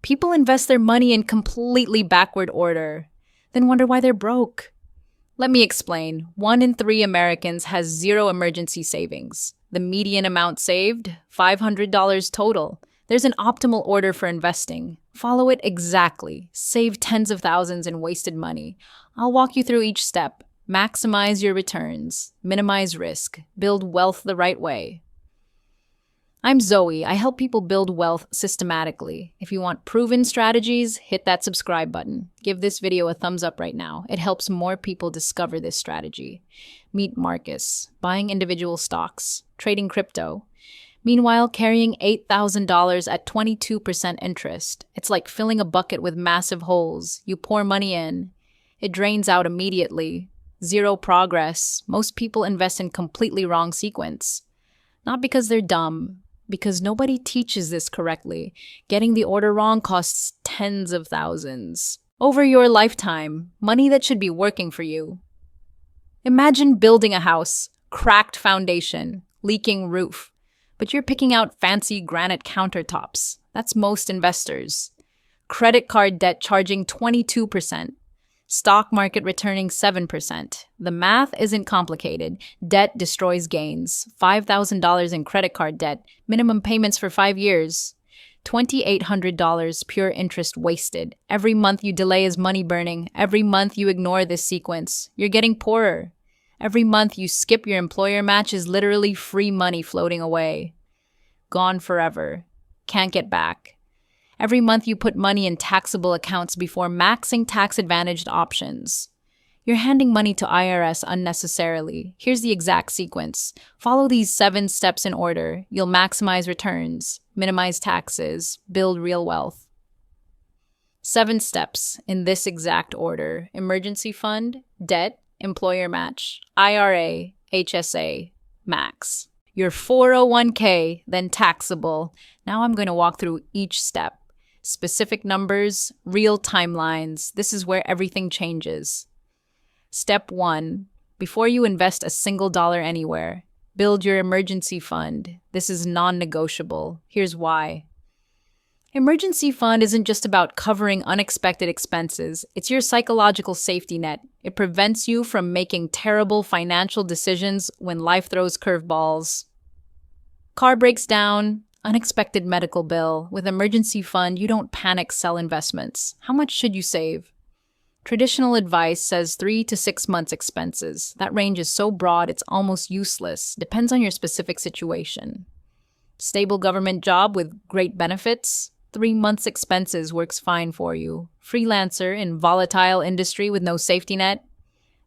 People invest their money in completely backward order, then wonder why they're broke. Let me explain. 1 in 3 Americans has zero emergency savings. The median amount saved, $500 total. There's an optimal order for investing. Follow it exactly. Save tens of thousands in wasted money. I'll walk you through each step. Maximize your returns. Minimize risk. Build wealth the right way. I'm Zoe. I help people build wealth systematically. If you want proven strategies, hit that subscribe button. Give this video a thumbs up right now. It helps more people discover this strategy. Meet Marcus, buying individual stocks, trading crypto. Meanwhile, carrying $8,000 at 22% interest. It's like filling a bucket with massive holes. You pour money in. It drains out immediately. Zero progress. Most people invest in completely wrong sequence. Not because they're dumb, because nobody teaches this correctly. Getting the order wrong costs tens of thousands. Over your lifetime, money that should be working for you. Imagine building a house, cracked foundation, leaking roof, but you're picking out fancy granite countertops. That's most investors. Credit card debt charging 22%. Stock market returning 7%. The math isn't complicated. Debt destroys gains. $5,000 in credit card debt. Minimum payments for 5 years. $2,800 pure interest wasted. Every month you delay is money burning. Every month you ignore this sequence. You're getting poorer. Every month you skip your employer match is literally free money floating away. Gone forever. Can't get back. Every month you put money in taxable accounts before maxing tax-advantaged options. You're handing money to IRS unnecessarily. Here's the exact sequence. Follow these 7 steps in order. You'll maximize returns, minimize taxes, build real wealth. 7 steps in this exact order. Emergency fund, debt, employer match, IRA, HSA, max. Your 401k, then taxable. Now I'm going to walk through each step. Specific numbers, real timelines. This is where everything changes. Step 1. Before you invest a single dollar anywhere, build your emergency fund. This is non-negotiable. Here's why. Emergency fund isn't just about covering unexpected expenses. It's your psychological safety net. It prevents you from making terrible financial decisions when life throws curveballs. Car breaks down. Unexpected medical bill. With emergency fund, you don't panic sell investments. How much should you save? Traditional advice says 3 to 6 months expenses. That range is so broad it's almost useless. Depends on your specific situation. Stable government job with great benefits? 3 months expenses works fine for you. Freelancer in volatile industry with no safety net?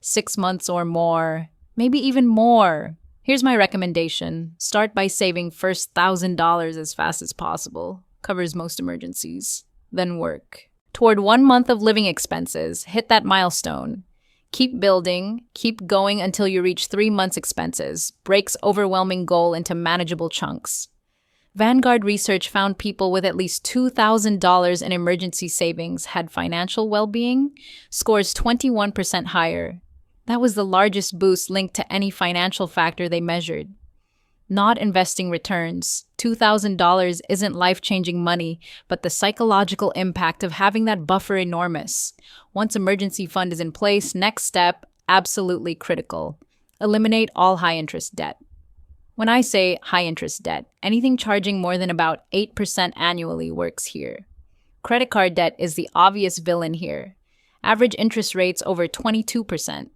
6 months or more. Maybe even more. Here's my recommendation. Start by saving first $1,000 as fast as possible. Covers most emergencies. Then work toward 1 month of living expenses. Hit that milestone. Keep building. Keep going until you reach 3 months expenses. Breaks overwhelming goal into manageable chunks. Vanguard research found people with at least $2,000 in emergency savings had financial well-being, scores 21% higher. That was the largest boost linked to any financial factor they measured. Not investing returns. $2,000 isn't life-changing money, but the psychological impact of having that buffer enormous. Once emergency fund is in place, next step, absolutely critical. Eliminate all high-interest debt. When I say high-interest debt, anything charging more than about 8% annually works here. Credit card debt is the obvious villain here. Average interest rates over 22%.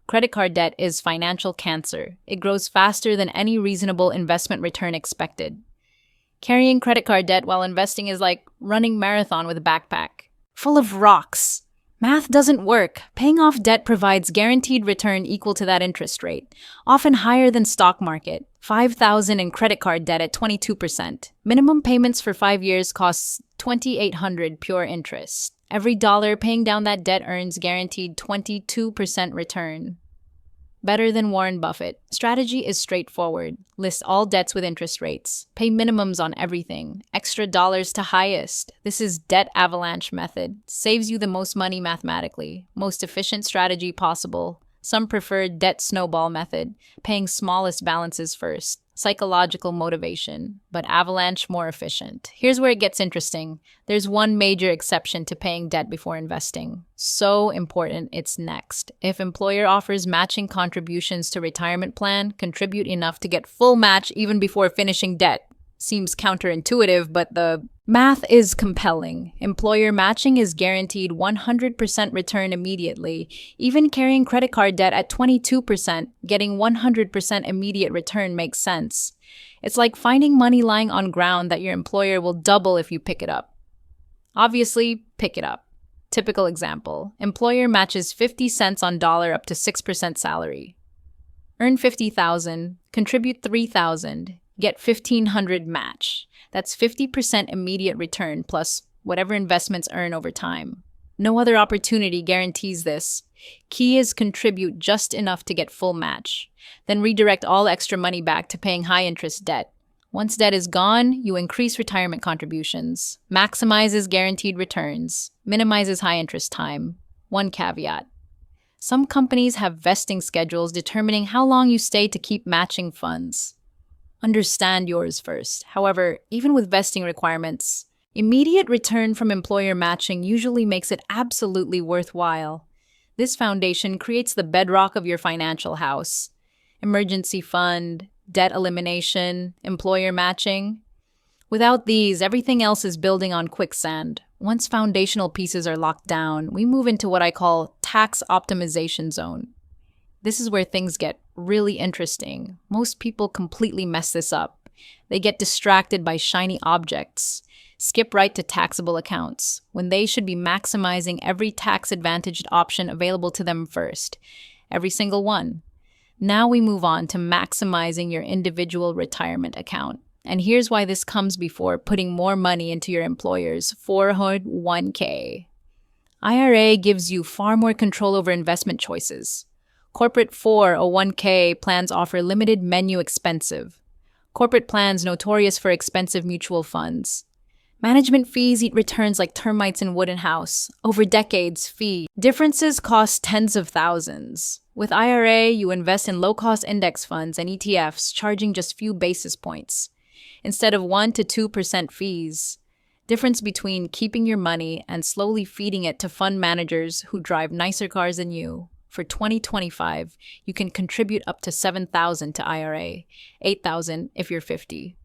Credit card debt is financial cancer. It grows faster than any reasonable investment return expected. Carrying credit card debt while investing is like running marathon with a backpack. Full of rocks. Math doesn't work. Paying off debt provides guaranteed return equal to that interest rate, often higher than stock market. $5,000 in credit card debt at 22%. Minimum payments for 5 years costs $2,800 pure interest. Every dollar paying down that debt earns guaranteed 22% return. Better than Warren Buffett. Strategy is straightforward. List all debts with interest rates. Pay minimums on everything. Extra dollars to highest. This is debt avalanche method. Saves you the most money mathematically. Most efficient strategy possible. Some prefer debt snowball method, paying smallest balances first. psychological motivation, but Avalanche more efficient. Here's where it gets interesting. There's one major exception to paying debt before investing. So important, it's next. If employer offers matching contributions to retirement plan, contribute enough to get full match even before finishing debt. Seems counterintuitive, but the math is compelling. Employer matching is guaranteed 100% return immediately. Even carrying credit card debt at 22%, getting 100% immediate return makes sense. It's like finding money lying on ground that your employer will double if you pick it up. Obviously, pick it up. Typical example. Employer matches 50 cents on dollar up to 6% salary. Earn $50,000, contribute $3,000. Get $1,500 match. That's 50% immediate return plus whatever investments earn over time. No other opportunity guarantees this. Key is contribute just enough to get full match. Then redirect all extra money back to paying high-interest debt. Once debt is gone, you increase retirement contributions. Maximizes guaranteed returns. Minimizes high-interest time. One caveat. Some companies have vesting schedules determining how long you stay to keep matching funds. Understand yours first. However, even with vesting requirements, immediate return from employer matching usually makes it absolutely worthwhile. This foundation creates the bedrock of your financial house. Emergency fund, debt elimination, employer matching. Without these, everything else is building on quicksand. Once foundational pieces are locked down, we move into what I call tax optimization zone. This is where things get really interesting. Most people completely mess this up. They get distracted by shiny objects, skip right to taxable accounts, when they should be maximizing every tax-advantaged option available to them first. Every single one. Now we move on to maximizing your individual retirement account. And here's why this comes before putting more money into your employer's 401k. IRA gives you far more control over investment choices. Corporate 401k plans offer limited menu expensive. Corporate plans notorious for expensive mutual funds. Management fees eat returns like termites in wooden house. Over decades, fee differences cost tens of thousands. With IRA, you invest in low-cost index funds and ETFs, charging just few basis points. Instead of 1 to 2% fees. Difference between keeping your money and slowly feeding it to fund managers who drive nicer cars than you. For 2025, you can contribute up to $7,000 to IRA, $8,000 if you're 50.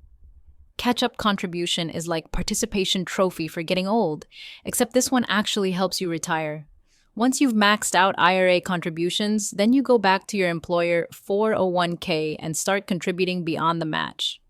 Catch-up contribution is like participation trophy for getting old, except this one actually helps you retire. Once you've maxed out IRA contributions, then you go back to your employer 401k and start contributing beyond the match.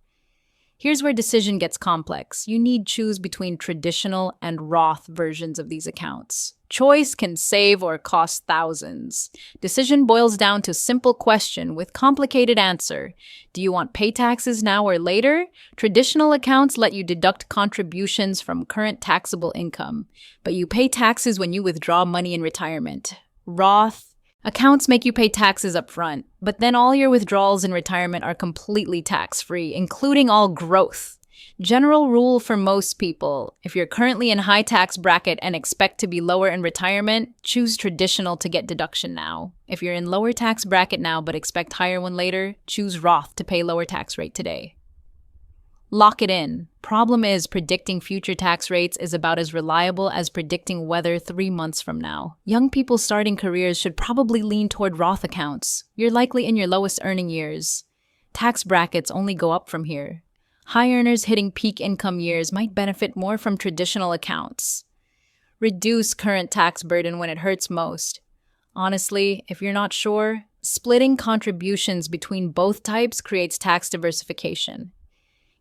Here's where decision gets complex. You need to choose between traditional and Roth versions of these accounts. Choice can save or cost thousands. Decision boils down to simple question with complicated answer. Do you want pay taxes now or later? Traditional accounts let you deduct contributions from current taxable income, but you pay taxes when you withdraw money in retirement. Roth accounts make you pay taxes up front, but then all your withdrawals in retirement are completely tax-free, including all growth. General rule for most people, if you're currently in high tax bracket and expect to be lower in retirement, choose traditional to get deduction now. If you're in lower tax bracket now but expect higher one later, choose Roth to pay lower tax rate today. Lock it in. Problem is, predicting future tax rates is about as reliable as predicting weather 3 months from now. Young people starting careers should probably lean toward Roth accounts. You're likely in your lowest earning years. Tax brackets only go up from here. High earners hitting peak income years might benefit more from traditional accounts. Reduce current tax burden when it hurts most. Honestly, if you're not sure, splitting contributions between both types creates tax diversification.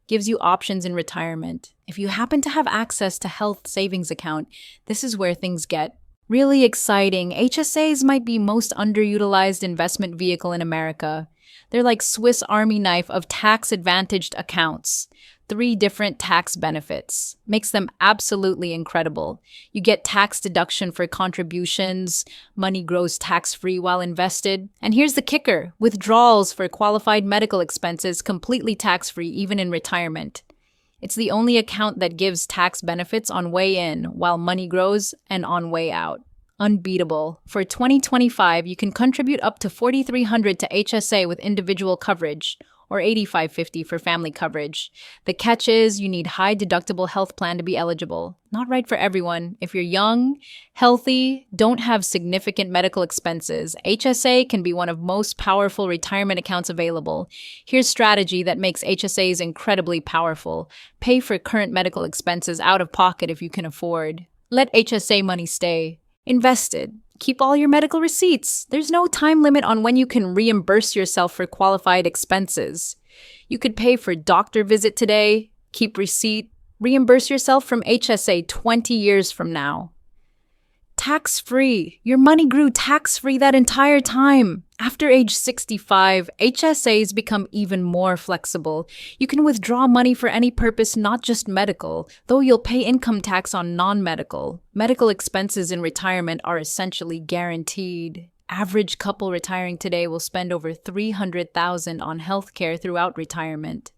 Gives you options in retirement. If you happen to have access to health savings account, this is where things get really exciting. HSAs might be most underutilized investment vehicle in America. They're like Swiss Army knife of tax-advantaged accounts. 3 different tax benefits. Makes them absolutely incredible. You get tax deduction for contributions, money grows tax-free while invested. And here's the kicker, withdrawals for qualified medical expenses completely tax-free even in retirement. It's the only account that gives tax benefits on way in while money grows and on way out. Unbeatable. For 2025, you can contribute up to $4,300 to HSA with individual coverage, or $85.50 for family coverage. The catch is you need high deductible health plan to be eligible. Not right for everyone. If you're young, healthy, don't have significant medical expenses, HSA can be one of most powerful retirement accounts available. Here's strategy that makes HSAs incredibly powerful. Pay for current medical expenses out of pocket if you can afford. Let HSA money stay invested. Keep all your medical receipts. There's no time limit on when you can reimburse yourself for qualified expenses. You could pay for doctor visit today, keep receipt, reimburse yourself from HSA 20 years from now. Tax-free. Your money grew tax-free that entire time. After age 65, HSAs become even more flexible. You can withdraw money for any purpose, not just medical, though you'll pay income tax on non-medical. Medical expenses in retirement are essentially guaranteed. Average couple retiring today will spend over $300,000 on healthcare throughout retirement.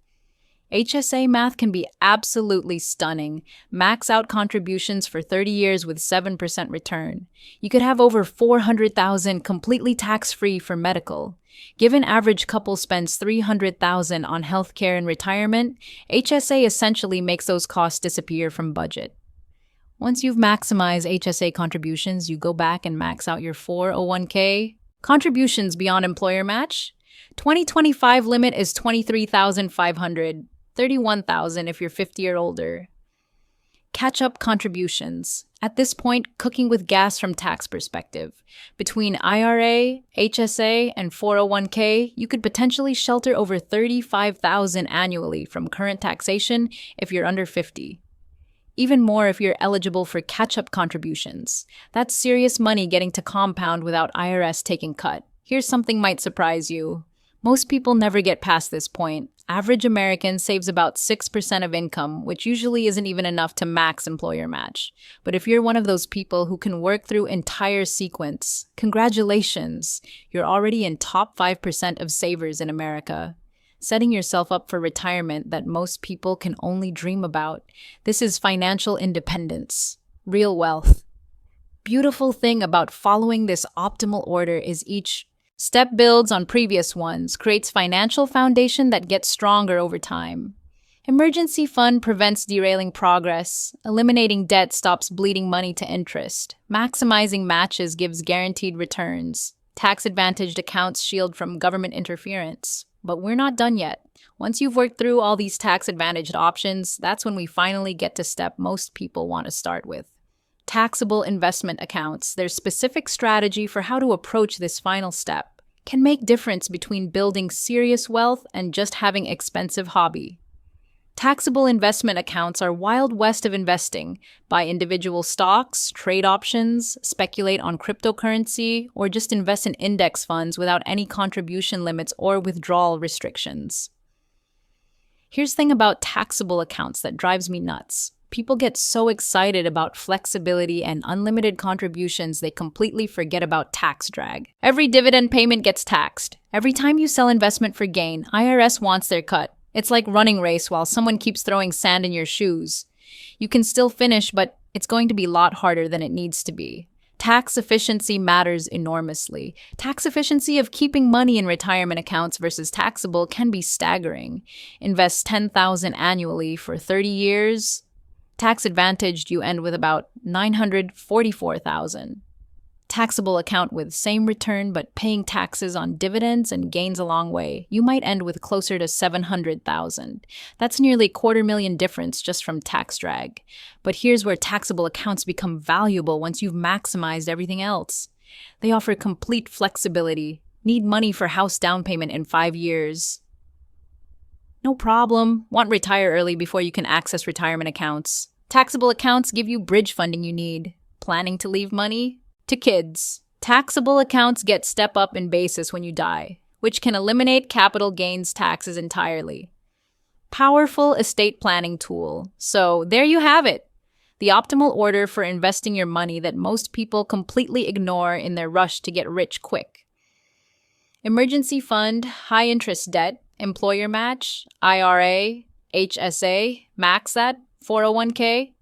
HSA math can be absolutely stunning. Max out contributions for 30 years with 7% return. You could have over $400,000 completely tax-free for medical. Given average couple spends $300,000 on healthcare and retirement, HSA essentially makes those costs disappear from budget. Once you've maximized HSA contributions, you go back and max out your 401k. Contributions beyond employer match? 2025 limit is $23,500. $31,000 if you're 50 or older. Catch-up contributions. At this point, cooking with gas from tax perspective. Between IRA, HSA, and 401k, you could potentially shelter over $35,000 annually from current taxation if you're under 50. Even more if you're eligible for catch-up contributions. That's serious money getting to compound without IRS taking cut. Here's something might surprise you. Most people never get past this point. Average American saves about 6% of income, which usually isn't even enough to max employer match. But if you're one of those people who can work through entire sequence, congratulations! You're already in top 5% of savers in America. Setting yourself up for retirement that most people can only dream about. This is financial independence, real wealth. Beautiful thing about following this optimal order is each step builds on previous ones, creates financial foundation that gets stronger over time. Emergency fund prevents derailing progress. Eliminating debt stops bleeding money to interest. Maximizing matches gives guaranteed returns. Tax-advantaged accounts shield from government interference. But we're not done yet. Once you've worked through all these tax-advantaged options, that's when we finally get to step most people want to start with. Taxable investment accounts, their specific strategy for how to approach this final step, can make difference between building serious wealth and just having expensive hobby. Taxable investment accounts are wild west of investing. Buy individual stocks, trade options, speculate on cryptocurrency, or just invest in index funds without any contribution limits or withdrawal restrictions. Here's the thing about taxable accounts that drives me nuts. People get so excited about flexibility and unlimited contributions they completely forget about tax drag. Every dividend payment gets taxed. Every time you sell investment for gain, IRS wants their cut. It's like running race while someone keeps throwing sand in your shoes. You can still finish, but it's going to be a lot harder than it needs to be. Tax efficiency matters enormously. Tax efficiency of keeping money in retirement accounts versus taxable can be staggering. Invest $10,000 annually for 30 years. Tax advantaged, you end with about $944,000. Taxable account with same return but paying taxes on dividends and gains along way, you might end with closer to $700,000. That's nearly $250,000 difference just from tax drag. But here's where taxable accounts become valuable once you've maximized everything else. They offer complete flexibility. Need money for house down payment in 5 years? No problem. Want to retire early before you can access retirement accounts. Taxable accounts give you bridge funding you need. Planning to leave money? To kids. Taxable accounts get step up in basis when you die, which can eliminate capital gains taxes entirely. Powerful estate planning tool. So there you have it. The optimal order for investing your money that most people completely ignore in their rush to get rich quick. Emergency fund, high interest debt, employer match, IRA, HSA, max that, 401k.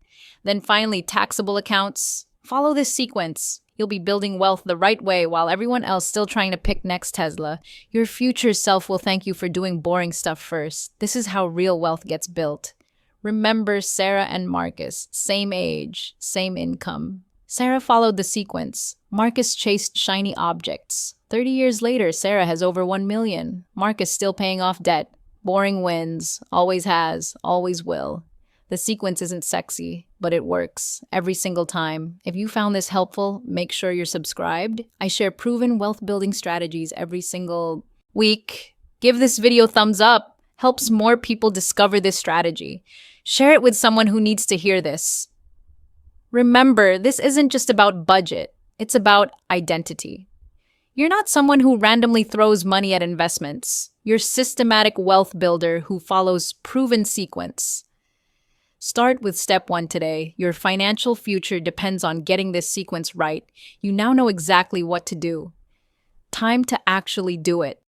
Then finally taxable accounts. Follow this sequence. You'll be building wealth the right way while everyone else still trying to pick next Tesla. Your future self will thank you for doing boring stuff first. This is how real wealth gets built. Remember Sarah and Marcus, same age, same income. Sarah followed the sequence. Marcus chased shiny objects. 30 years later, Sarah has over 1 million. Marcus still paying off debt. Boring wins. Always has. Always will. The sequence isn't sexy, but it works every single time. If you found this helpful, make sure you're subscribed. I share proven wealth building strategies every single week. Give this video a thumbs up. Helps more people discover this strategy. Share it with someone who needs to hear this. Remember, this isn't just about budget. It's about identity. You're not someone who randomly throws money at investments. You're a systematic wealth builder who follows proven sequence. Start with step 1 today. Your financial future depends on getting this sequence right. You now know exactly what to do. Time to actually do it.